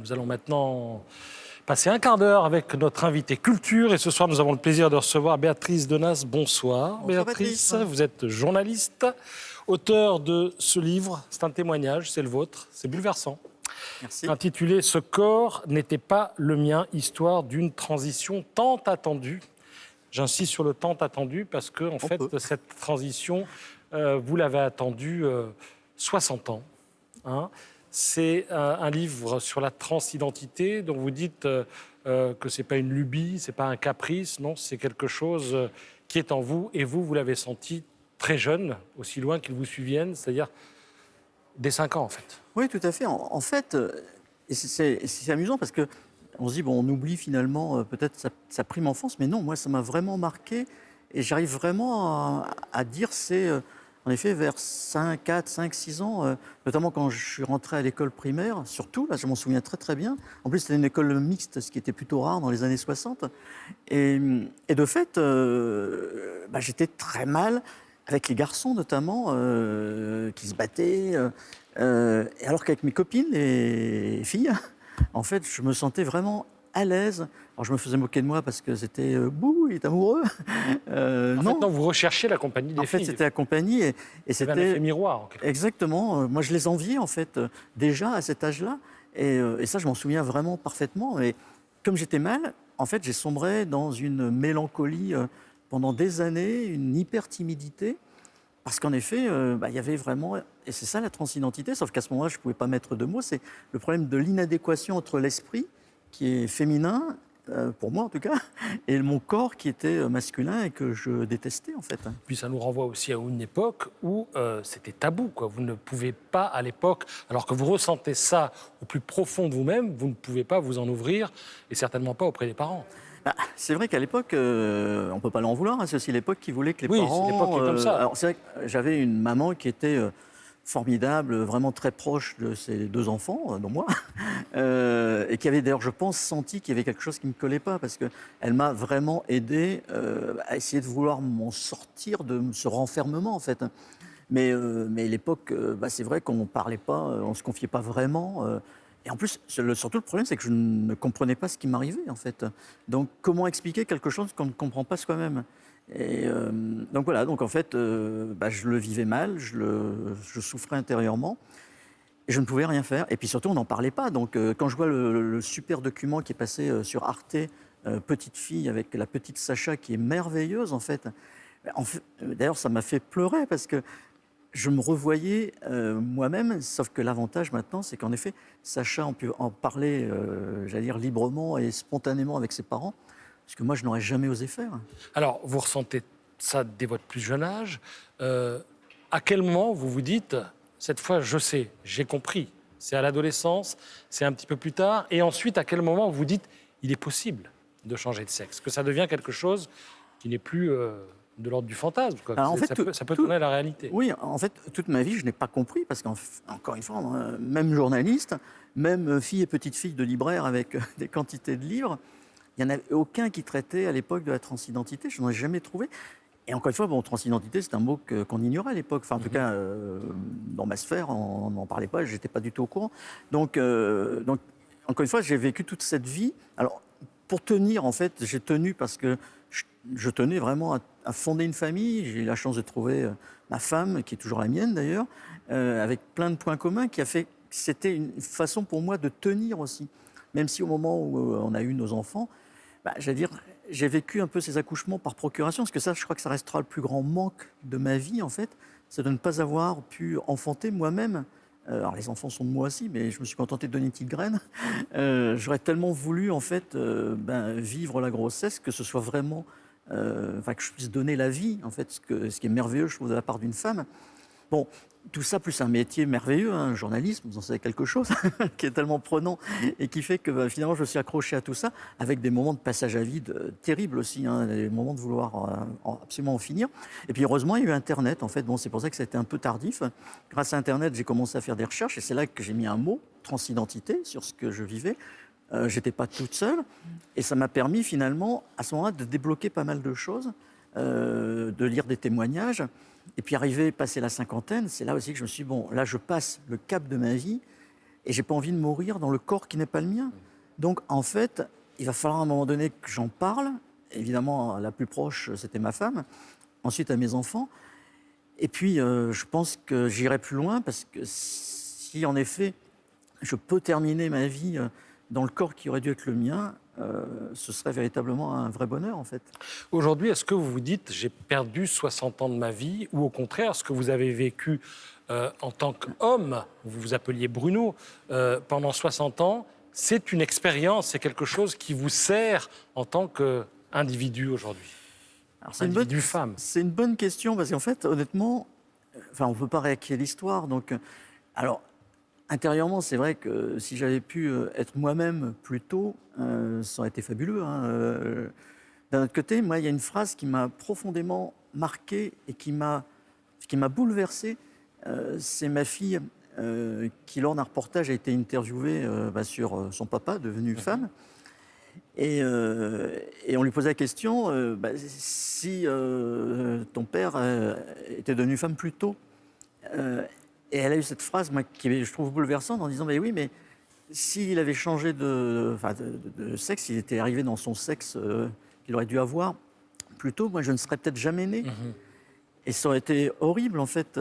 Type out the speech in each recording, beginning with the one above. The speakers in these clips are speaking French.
Nous allons maintenant passer un quart d'heure avec notre invité culture. Et ce soir, nous avons le plaisir de recevoir Béatrice Denas. Bonsoir. Bonsoir Béatrice, Patrice. vous êtes journaliste, auteur de ce livre. C'est un témoignage, c'est le vôtre. C'est bouleversant. Merci. Intitulé « Ce corps n'était pas le mien, histoire d'une transition tant attendue ». J'insiste sur le tant attendu parce que, en fait, cette transition, vous l'avez attendue 60 ans. Hein. C'est un livre sur la transidentité dont vous dites que ce n'est pas une lubie, ce n'est pas un caprice, non, c'est quelque chose qui est en vous. Et vous l'avez senti très jeune, aussi loin qu'il vous suivienne, c'est-à-dire dès 5 ans, en fait. Oui, tout à fait. En fait, et c'est amusant parce qu'on se dit, bon, on oublie finalement peut-être sa prime enfance, mais non, moi, ça m'a vraiment marqué. Et j'arrive vraiment à dire, c'est en effet vers 4, 5, 6 ans, notamment quand je suis rentré à l'école primaire, surtout, là, je m'en souviens très très bien. En plus, c'était une école mixte, ce qui était plutôt rare dans les années 60. Et de fait, j'étais très mal avec les garçons notamment, qui se battaient. Et alors qu'avec mes copines, les filles, en fait, je me sentais vraiment à l'aise. Alors, je me faisais moquer de moi parce que c'était bouh, il est amoureux. En fait, non, vous recherchiez la compagnie des filles. En fait, c'était la compagnie et c'était un effet miroir. En quelque sorte. Exactement. Moi, je les enviais en fait déjà à cet âge-là. Et ça, je m'en souviens vraiment parfaitement. Et comme j'étais mal, en fait, j'ai sombré dans une mélancolie pendant des années, une hyper-timidité. Parce qu'en effet, il y avait vraiment, et c'est ça la transidentité, sauf qu'à ce moment-là, je ne pouvais pas mettre de mots, c'est le problème de l'inadéquation entre l'esprit, qui est féminin, pour moi en tout cas, et mon corps qui était masculin et que je détestais en fait. Puis ça nous renvoie aussi à une époque où c'était tabou, quoi. Vous ne pouvez pas, à l'époque, alors que vous ressentez ça au plus profond de vous-même, vous ne pouvez pas vous en ouvrir, et certainement pas auprès des parents. C'est vrai qu'à l'époque, on ne peut pas l'en vouloir, hein, c'est aussi l'époque qui voulait que les parents... Oui, c'est l'époque qui est comme ça. Alors c'est vrai que j'avais une maman qui était formidable, vraiment très proche de ses 2 enfants, dont moi, et qui avait d'ailleurs, je pense, senti qu'il y avait quelque chose qui ne me collait pas, parce qu'elle m'a vraiment aidé à essayer de vouloir m'en sortir de ce renfermement, en fait. Mais l'époque, c'est vrai qu'on ne parlait pas, on ne se confiait pas vraiment... Et en plus, surtout le problème, c'est que je ne comprenais pas ce qui m'arrivait, en fait. Donc, comment expliquer quelque chose qu'on ne comprend pas soi-même ? Et donc voilà, donc en fait, je le vivais mal, je souffrais intérieurement, et je ne pouvais rien faire. Et puis surtout, on n'en parlait pas. Donc quand je vois le super document qui est passé sur Arte, Petite fille, avec la petite Sacha, qui est merveilleuse, en fait d'ailleurs, ça m'a fait pleurer, parce que je me revoyais moi-même, sauf que l'avantage maintenant, c'est qu'en effet, Sacha, on peut en parler, j'allais dire, librement et spontanément avec ses parents, ce que moi, je n'aurais jamais osé faire. Alors, vous ressentez ça dès votre plus jeune âge. À quel moment vous vous dites, cette fois, je sais, j'ai compris, c'est à l'adolescence, c'est un petit peu plus tard, et ensuite, à quel moment vous vous dites, il est possible de changer de sexe, que ça devient quelque chose qui n'est plus... de l'ordre du fantasme, quoi. Alors, en fait, ça peut tourner à la réalité. Oui, en fait, toute ma vie, je n'ai pas compris, parce qu'encore une fois, même journaliste, même fille et petite fille de libraire avec des quantités de livres, il n'y en avait aucun qui traitait à l'époque de la transidentité, je n'en ai jamais trouvé. Et encore une fois, transidentité, c'est un mot qu'on ignorait à l'époque. Enfin, en tout cas, dans ma sphère, on n'en parlait pas, je n'étais pas du tout au courant. Donc, encore une fois, j'ai vécu toute cette vie. Alors, pour tenir, en fait, j'ai tenu parce que je tenais vraiment à fonder une famille. J'ai eu la chance de trouver ma femme, qui est toujours la mienne d'ailleurs, avec plein de points communs, qui a fait que c'était une façon pour moi de tenir aussi. Même si au moment où on a eu nos enfants, j'allais dire, j'ai vécu un peu ces accouchements par procuration, parce que ça, je crois que ça restera le plus grand manque de ma vie, en fait, c'est de ne pas avoir pu enfanter moi-même. Alors les enfants sont de moi aussi, mais je me suis contenté de donner une petite graine. J'aurais tellement voulu, en fait, vivre la grossesse, que ce soit vraiment... que je puisse donner la vie, en fait, ce qui est merveilleux, je trouve, de la part d'une femme. Bon, tout ça, plus un métier merveilleux, un journalisme, vous en savez quelque chose, qui est tellement prenant et qui fait que finalement, je me suis accroché à tout ça, avec des moments de passage à vide terribles aussi, des moments de vouloir absolument en finir. Et puis heureusement, il y a eu Internet, en fait. Bon, c'est pour ça que ça a été un peu tardif. Grâce à Internet, j'ai commencé à faire des recherches, et c'est là que j'ai mis un mot, transidentité, sur ce que je vivais. J'étais pas toute seule, et ça m'a permis finalement, à ce moment-là, de débloquer pas mal de choses, de lire des témoignages, et puis passer la cinquantaine, c'est là aussi que je me suis dit, bon, là je passe le cap de ma vie, et j'ai pas envie de mourir dans le corps qui n'est pas le mien. Donc, en fait, il va falloir à un moment donné que j'en parle. Évidemment, la plus proche, c'était ma femme. Ensuite, à mes enfants. Et puis, je pense que j'irai plus loin parce que si, en effet, je peux terminer ma vie dans le corps qui aurait dû être le mien, ce serait véritablement un vrai bonheur, en fait. Aujourd'hui, est-ce que vous vous dites « j'ai perdu 60 ans de ma vie » ou au contraire, ce que vous avez vécu en tant qu'homme, vous vous appeliez Bruno, pendant 60 ans, c'est une expérience, c'est quelque chose qui vous sert en tant qu'individu aujourd'hui? Individu-femme. C'est une bonne question parce qu'en fait, honnêtement, on ne peut pas réacquérir l'histoire. Donc, alors, intérieurement, c'est vrai que si j'avais pu être moi-même plus tôt, ça aurait été fabuleux. D'un autre côté, moi, il y a une phrase qui m'a profondément marqué et qui m'a bouleversé. C'est ma fille qui, lors d'un reportage, a été interviewée sur son papa, devenu femme. Et on lui posait la question si ton père était devenu femme plus tôt. Et elle a eu cette phrase qui je trouve bouleversante en disant mais oui, mais s'il avait changé de sexe, s'il était arrivé dans son sexe qu'il aurait dû avoir plus tôt, moi je ne serais peut-être jamais né. Et ça aurait été horrible en fait.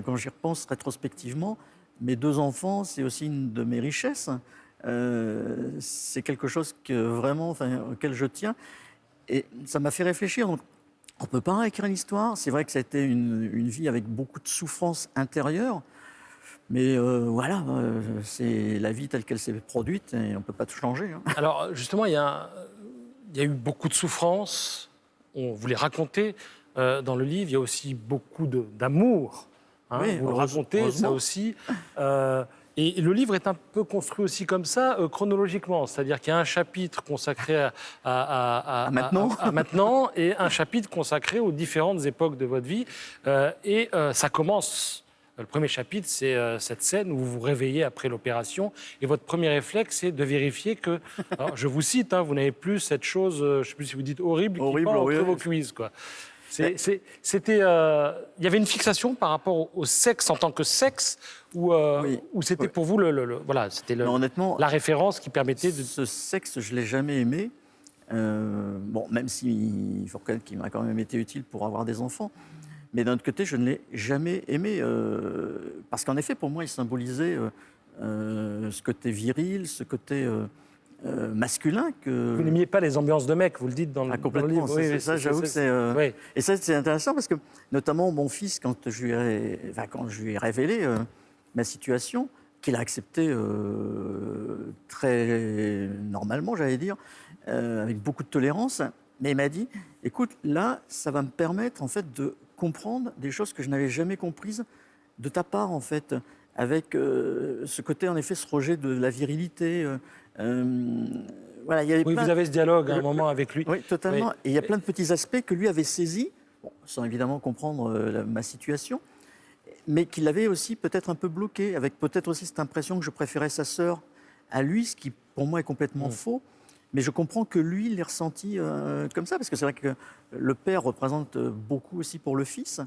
Quand j'y repense rétrospectivement, mes 2 enfants, c'est aussi une de mes richesses. C'est quelque chose auquel je tiens. Et ça m'a fait réfléchir. Donc, on ne peut pas réécrire l'histoire. C'est vrai que ça a été une vie avec beaucoup de souffrances intérieures. Mais c'est la vie telle qu'elle s'est produite et on ne peut pas tout changer. Alors, justement, il y a eu beaucoup de souffrances. Vous les racontez dans le livre. Il y a aussi beaucoup d'amour. Oui, vous le racontez, ça aussi. Et le livre est un peu construit aussi comme ça, chronologiquement. C'est-à-dire qu'il y a un chapitre consacré à maintenant et un chapitre consacré aux différentes époques de votre vie. Ça commence. Le premier chapitre, c'est cette scène où vous vous réveillez après l'opération. Et votre premier réflexe, c'est de vérifier que, alors, je vous cite, vous n'avez plus cette chose, je ne sais plus si vous dites horrible qui pend entre vos cuisses, quoi. Il y avait une fixation par rapport au sexe en tant que sexe ou c'était pour vous la référence qui permettait de... Ce sexe, je ne l'ai jamais aimé. Même s'il faut reconnaître qu'il m'a quand même été utile pour avoir des enfants. Mais d'un autre côté, je ne l'ai jamais aimé. Parce qu'en effet, pour moi, il symbolisait ce côté viril, ce côté... masculin que... Vous n'aimiez pas les ambiances de mecs, vous le dites dans le livre. Oui, ça, j'avoue que c'est... Et ça, c'est intéressant parce que, notamment, mon fils, quand je lui ai révélé ma situation, qu'il a accepté très normalement, j'allais dire, avec beaucoup de tolérance, mais il m'a dit, écoute, là, ça va me permettre, en fait, de comprendre des choses que je n'avais jamais comprises de ta part, en fait, avec ce côté, en effet, ce rejet de la virilité... vous avez ce dialogue à un moment avec lui. Oui, totalement. Et il y a plein de petits aspects que lui avait saisis, sans évidemment comprendre ma situation, mais qu'il avait aussi peut-être un peu bloqué, avec peut-être aussi cette impression que je préférais sa sœur à lui, ce qui pour moi est complètement faux. Mais je comprends que lui, il l'ait ressenti comme ça, parce que c'est vrai que le père représente beaucoup aussi pour le fils.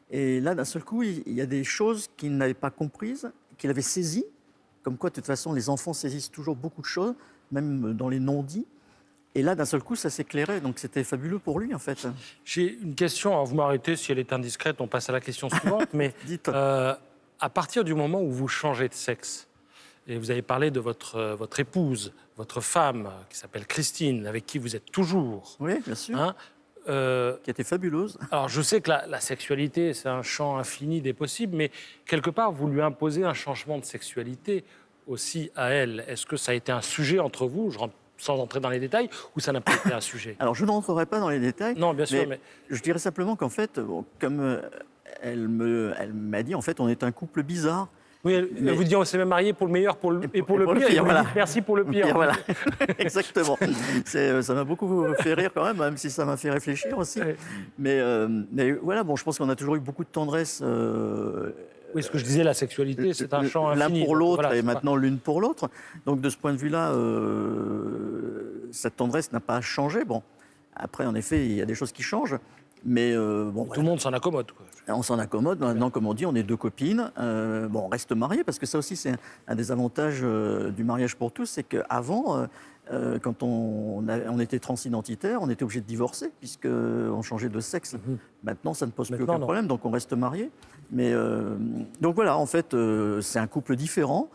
Et là, d'un seul coup, il y a des choses qu'il n'avait pas comprises, qu'il avait saisies. Comme quoi, de toute façon, les enfants saisissent toujours beaucoup de choses, même dans les non-dits. Et là, d'un seul coup, ça s'éclairait. Donc, c'était fabuleux pour lui, en fait. J'ai une question. Alors, vous m'arrêtez si elle est indiscrète. On passe à la question suivante. Mais à partir du moment où vous changez de sexe, et vous avez parlé de votre épouse, votre femme, qui s'appelle Christine, avec qui vous êtes toujours. Oui, bien sûr. Qui était fabuleuse. Alors, je sais que la sexualité, c'est un champ infini des possibles, mais quelque part, vous lui imposez un changement de sexualité aussi à elle. Est-ce que ça a été un sujet entre vous, sans entrer dans les détails, ou ça n'a pas été un sujet? Alors, je n'entrerai pas dans les détails. Non, bien sûr, mais... Je dirais simplement qu'en fait, comme elle m'a dit, en fait, on est un couple bizarre. Oui, elle vous dit on s'est même marié pour le meilleur et pour le pire. Et vous dites merci pour le pire. Voilà, exactement. Ça m'a beaucoup fait rire quand même si ça m'a fait réfléchir aussi. Ouais. Mais voilà, je pense qu'on a toujours eu beaucoup de tendresse. Oui, ce que je disais, la sexualité, c'est un champ infini. L'un pour l'autre et maintenant l'une pour l'autre. Donc de ce point de vue-là, cette tendresse n'a pas changé. Bon, après, en effet, il y a des choses qui changent. Mais Tout le monde s'en accommode, quoi. On s'en accommode. Maintenant, comme on dit, on est deux copines. On reste mariés parce que ça aussi, c'est un des avantages du mariage pour tous, c'est qu'avant, quand on était transidentitaire, on était obligé de divorcer puisqu'on changeait de sexe. Maintenant, ça ne pose plus aucun problème, donc on reste mariés. Mais donc voilà, en fait, c'est un couple différent,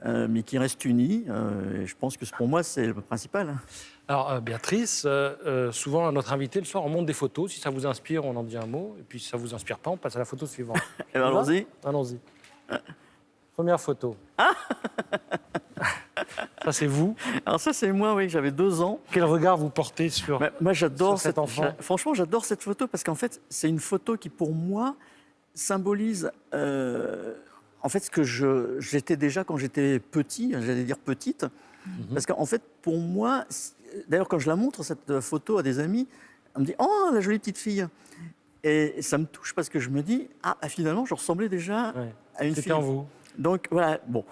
mais qui reste uni. Et je pense que pour moi, c'est le principal. Alors, Béatrice, souvent, à notre invité, le soir, on montre des photos. Si ça vous inspire, on en dit un mot. Et puis, si ça ne vous inspire pas, on passe à la photo suivante. Eh ben, allons-y. Allons-y. Première photo. Ça, c'est vous. Alors ça, c'est moi, oui, j'avais 2 ans. Quel regard vous portez sur, moi, j'adore cet enfant? Franchement, j'adore cette photo parce qu'en fait, c'est une photo qui, pour moi, symbolise en fait ce que j'étais déjà quand j'étais petit, j'allais dire petite. Parce qu'en fait, pour moi, d'ailleurs, quand je la montre, cette photo à des amis, on me dit « Oh, la jolie petite fille !» Et ça me touche parce que je me dis « Ah, finalement, je ressemblais déjà à une fille. » C'était en vous. Donc, voilà, bon,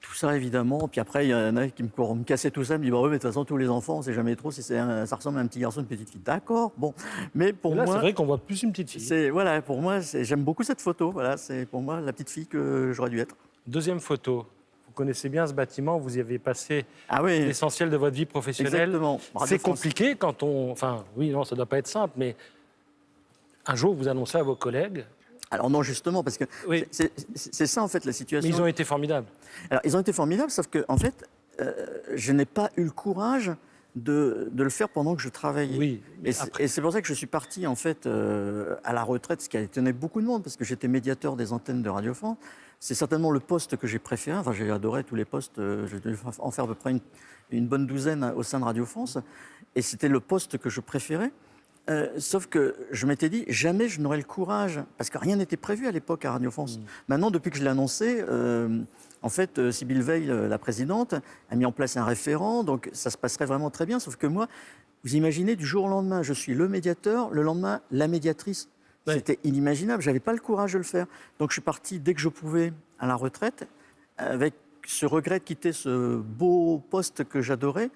tout ça, évidemment. Puis après, il y en a qui me cassaient tout ça, me disent bah, « Oui, mais de toute façon, tous les enfants, on ne sait jamais trop si ça ressemble à un petit garçon, une petite fille. » D'accord, bon. Mais pour là, moi... c'est vrai qu'on voit plus une petite fille. Voilà, pour moi, j'aime beaucoup cette photo. Voilà, c'est pour moi la petite fille que j'aurais dû être. Deuxième photo. Vous connaissez bien ce bâtiment, vous y avez passé oui. l'essentiel de votre vie professionnelle. Exactement. C'est compliqué quand on... Enfin, oui, non, ça ne doit pas être simple, mais un jour, vous annoncez à vos collègues... Alors non, justement, parce que c'est ça, en fait, la situation. Mais ils ont été formidables. Alors, ils ont été formidables, sauf que, en fait, je n'ai pas eu le courage de le faire pendant que je travaillais. Oui, et c'est pour ça que je suis parti, en fait, à la retraite, ce qui a étonné beaucoup de monde, parce que j'étais médiateur des antennes de Radio France. C'est certainement le poste que j'ai préféré. Enfin, j'ai adoré tous les postes. J'ai dû en faire à peu près une bonne douzaine au sein de Radio France. Et c'était le poste que je préférais. Sauf que je m'étais dit, jamais je n'aurais le courage, parce que rien n'était prévu à l'époque à Radio France. Maintenant, depuis que je l'ai annoncé, en fait, Sybille Veil, la présidente, a mis en place un référent, donc ça se passerait vraiment très bien. Sauf que moi, vous imaginez, du jour au lendemain, je suis le médiateur, le lendemain, la médiatrice. C'était inimaginable, je n'avais pas le courage de le faire. Donc je suis parti dès que je pouvais à la retraite, avec ce regret de quitter ce beau poste que j'adorais,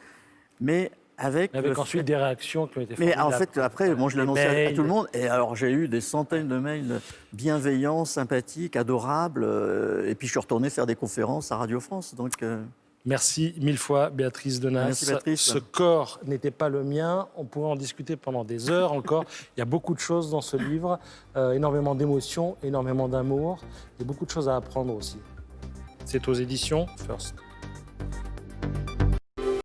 mais avec ensuite des réactions qui ont été formidables. Mais en fait, après, je l'ai annoncé à tout le monde. Et alors, j'ai eu des centaines de mails bienveillants, sympathiques, adorables. Et puis, je suis retourné faire des conférences à Radio France. Donc, merci 1000 fois, Béatrice Denas. Merci, Béatrice. Ce corps n'était pas le mien. On pourrait en discuter pendant des heures encore. Il y a beaucoup de choses dans ce livre. Énormément d'émotions, énormément d'amour. Il y a beaucoup de choses à apprendre aussi. C'est aux éditions First.